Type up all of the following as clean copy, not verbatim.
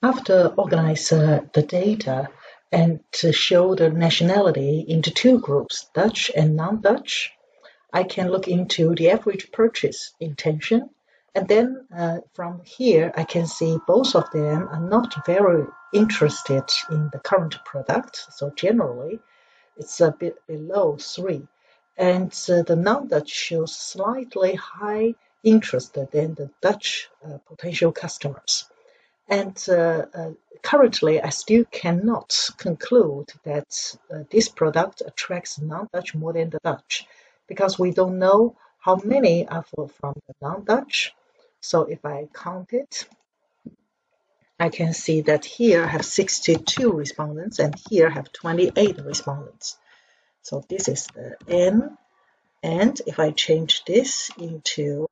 After organize the data and to show the nationality into two groups, Dutch and non-Dutch, I can look into the average purchase intention. And then from here, I can see both of them are not very interested in the current product. So generally, it's a bit below 3. And the non-Dutch shows slightly high interest than the Dutch potential customers. And currently, I still cannot conclude that this product attracts non-Dutch more than the Dutch because we don't know how many are from the non-Dutch. So if I count it, I can see that here I have 62 respondents and here I have 28 respondents. So this is the N. And if I change this into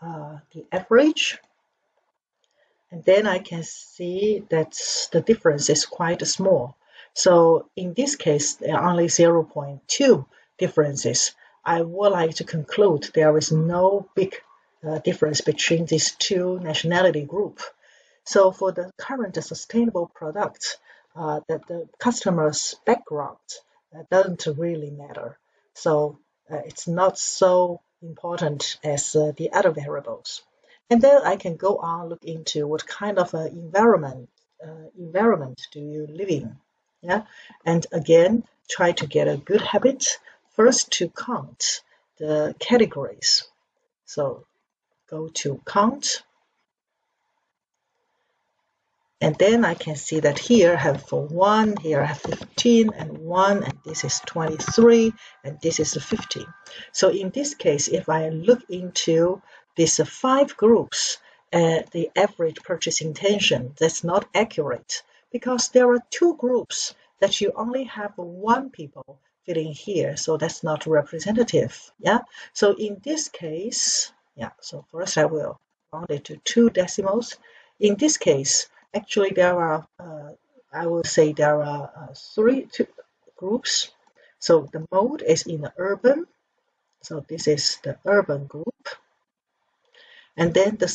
the average, and then I can see that the difference is quite small. So in this case, there are only 0.2 differences. I would like to conclude there is no big difference between these two nationality groups. So for the current sustainable product, that the customer's background doesn't really matter. So it's not so important as the other variables. And then I can go on look into what kind of environment do you live in. Yeah, and again try to get a good habit first to count the categories. So go to count. And then I can see that here I have for 1, here I have 15 and 1, and this is 23, and this is 15. So in this case, if I look into these 5 groups, the average purchase intention, that's not accurate because there are 2 groups that you only have 1 people filling here, so that's not representative. Yeah. So in this case, yeah. So first I will round it to 2 decimals. In this case, actually, there are, I will say there are 3 groups. So the mode is in the urban. So this is the urban group. And then the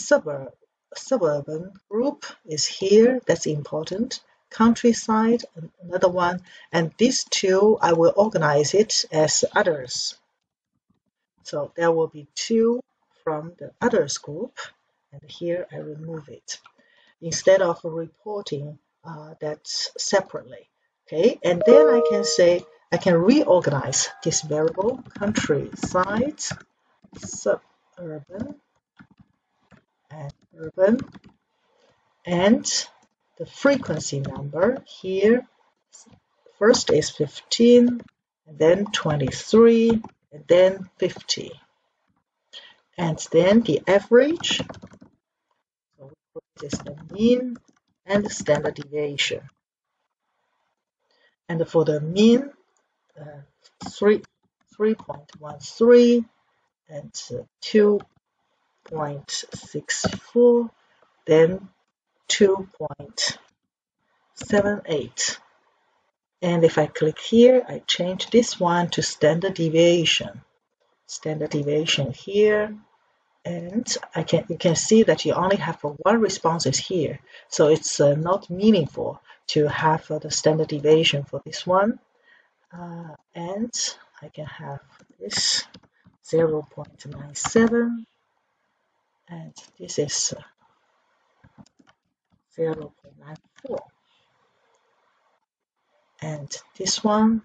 suburban group is here. That's important. Countryside, another one. And these 2, I will organize it as others. So there will be 2 from the others group. And here I remove it, instead of reporting that separately. Okay, and then I can say I can reorganize this variable countryside, suburban, and urban, and the frequency number here first is 15, and then 23, and then 50. And then the average, so this is the mean and the standard deviation. And for the mean, 3.13 and 2.64, then 2.78. And if I click here, I change this one to standard deviation. Standard deviation here, and you can see that you only have 1 response is here. So it's not meaningful to have the standard deviation for this one. And I can have this 0.97, and this is 0.94, and this one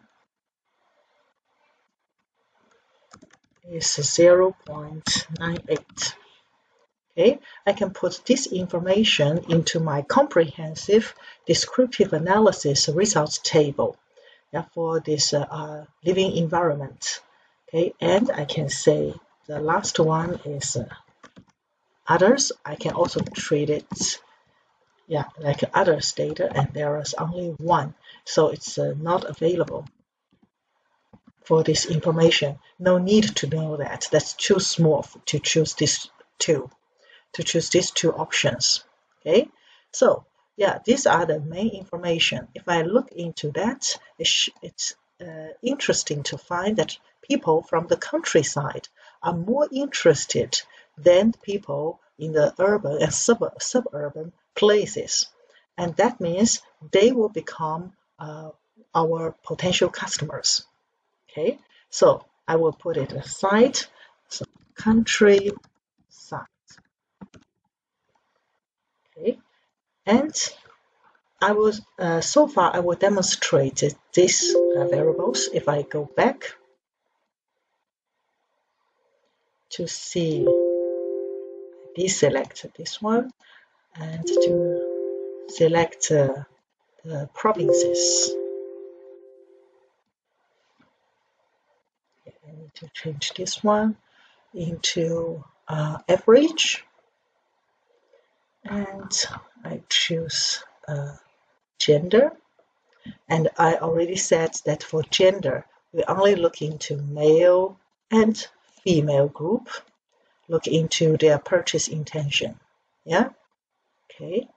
is 0.98. Okay, I can put this information into my comprehensive descriptive analysis results table, yeah, for this living environment. Okay, and I can say the last one is others. I can also treat it, yeah, like others data, and there is only 1, so it's not available for this information. No need to know that. That's too small to choose these 2. To choose these 2 options. Okay, so yeah, these are the main information. If I look into that, it's interesting to find that people from the countryside are more interested than people in the urban and suburban places. and that means they will become our potential customers. Okay, so I will put it aside. So country site. Okay, and I will so far I will demonstrate these variables. If I go back to see, deselect this one and to select the provinces. I need to change this one into average, and I choose gender. And I already said that for gender, we only look into male and female group, look into their purchase intention. Yeah, okay.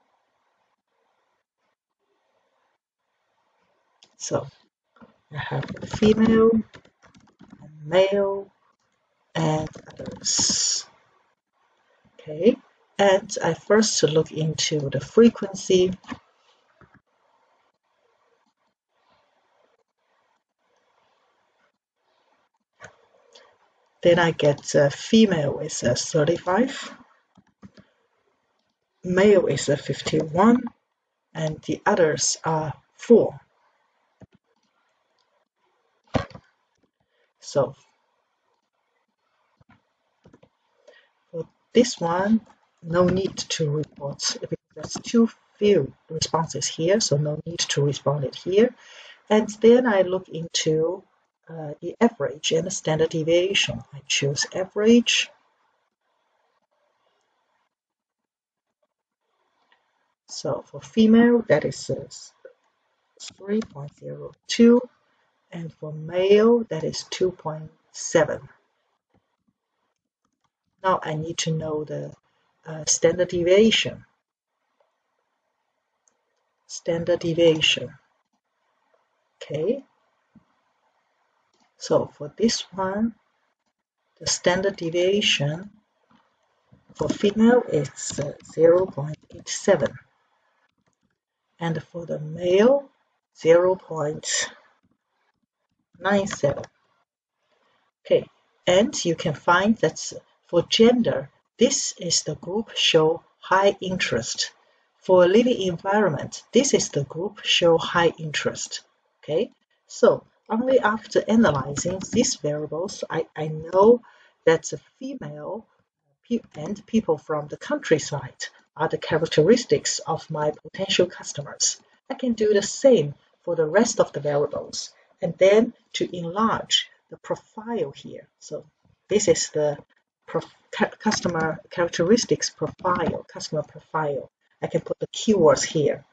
So I have female, and male, and others. Okay, and I first look into the frequency. Then I get female is 35, male is 51, and the others are 4. So for this one, no need to report because there's too few responses here, so no need to respond it here. And then I look into the average and the standard deviation. I choose average. So for female, that is 3.02, and for male, that is 2.7. Now I need to know the standard deviation. Standard deviation. Okay. So for this one, the standard deviation for female is 0.87, and for the male 0.97. Okay, and you can find that for gender, this is the group show high interest. For living environment, this is the group show high interest. Okay, so only after analyzing these variables, I know that the female and people from the countryside are the characteristics of my potential customers. I can do the same for the rest of the variables, and then to enlarge the profile here. So this is the customer characteristics profile, customer profile. I can put the keywords here.